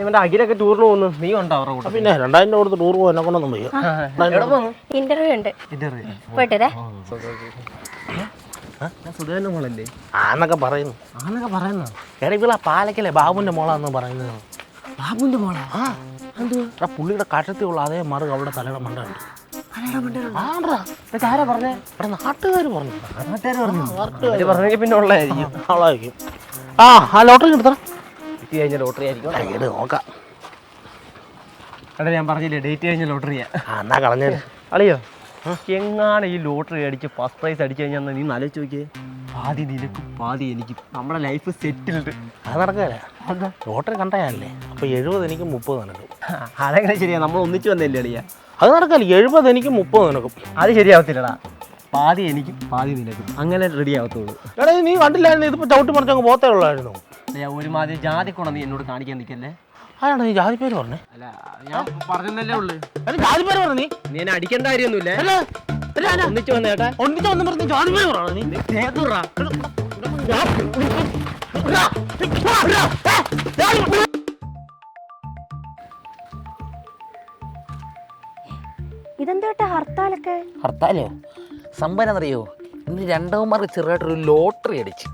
ഇവന്റെ അഖിലൊക്കെ ടൂറിന് പോകുന്നു, നീ ഉണ്ടോ അവരുടെ കൂടെ? പിന്നെ 2000 രൂപ കൊടുത്ത് ടൂർ പോകാൻ എന്നെ കൊണ്ടൊന്നും വയ്യ. ഇന്റർവ്യൂ ഉണ്ട്, പോയിട്ടേ. സുധേന്റെ മോളല്ലേ ആന്നൊക്കെ പറയുന്നു. എടാ ഇവിടെ പാലക്കല്ലേ ബാബുന്റെ മോളാന്ന് പറയുന്നത്. ബാബുന്റെ മോളാ? എടാ പുള്ളിയുടെ കഷത്തിയുള്ള അതേ മറുക അവിടെ തലയുടെ മണ്ടുണ്ട്. ആരാ പറഞ്ഞേ? ഇവിടെ നാട്ടുകാർ പറഞ്ഞു. പറഞ്ഞെങ്കിൽ പിന്നെ ഉള്ളതായിരിക്കും. അവളായിരിക്കും. ആ ലോട്ടറി എടുത്തോ. ഡേറ്റ് കഴിഞ്ഞ ലോട്ടറി ആയിരിക്കും. നോക്കാം. എടാ ഞാൻ പറഞ്ഞില്ലേ ഡേറ്റ് കഴിഞ്ഞ ലോട്ടറിയാ. എന്നാ കളഞ്ഞത് അളിയോ, എങ്ങാണ് ഈ ലോട്ടറി അടിച്ച് ഫസ്റ്റ് പ്രൈസ് അടിച്ചു കഴിഞ്ഞാൽ നീ ആലോചിച്ച് നോക്കിയേ, പാതി നിനക്കും പാതി എനിക്കും, നമ്മുടെ ലൈഫ് സെറ്റിൽഡ്. അത് നടക്കുകയല്ലേ, ലോട്ടറി കണ്ടല്ലേ. അപ്പൊ 70 എനിക്കും 30 നിനക്കും. അതെങ്ങനെ ശരിയാ? നമ്മൾ ഒന്നിച്ചു വന്നല്ലേ അളിയാ? അത് നടക്കല്ലേ, 70 എനിക്കും 30 നിനക്കും. അത് ശരിയാവത്തില്ലടാ, പാതി എനിക്കും പാതി നിനക്കും, അങ്ങനെ റെഡി ആവത്തുള്ളൂ. എടാ നീ കണ്ടില്ലായിരുന്നു, ഇതിപ്പോ ചവിട്ടി മറിച്ചങ്ങ് പോത്തേ ഉള്ളായിരുന്നു. ഒരുമാതിരി ജാതി കൊണ്ട നീ എന്നോട് കാണിക്കാൻ നിൽക്കല്ലേ. ആരാണ് നീ ജാതി പേര് പറഞ്ഞേ? അല്ല ഞാൻ പറഞ്ഞല്ലേ ഉള്ളു. ജാതി പേര് പറഞ്ഞു നീ എന്നെ അടിക്കേണ്ട കാര്യമൊന്നുമില്ല. ഒന്നിച്ചു വന്നേട്ടാ, ഒന്നിച്ചു വന്ന് പറഞ്ഞ ജാതി പേര് പറഞ്ഞു. നീ ഇതെന്താ ഹർത്താലൊക്കെ? ഹർത്താലോ? സംഭവം അറിയോ, ഇന്ന് 2 ചെറുതായിട്ടൊരു ലോട്ടറി അടിച്ച്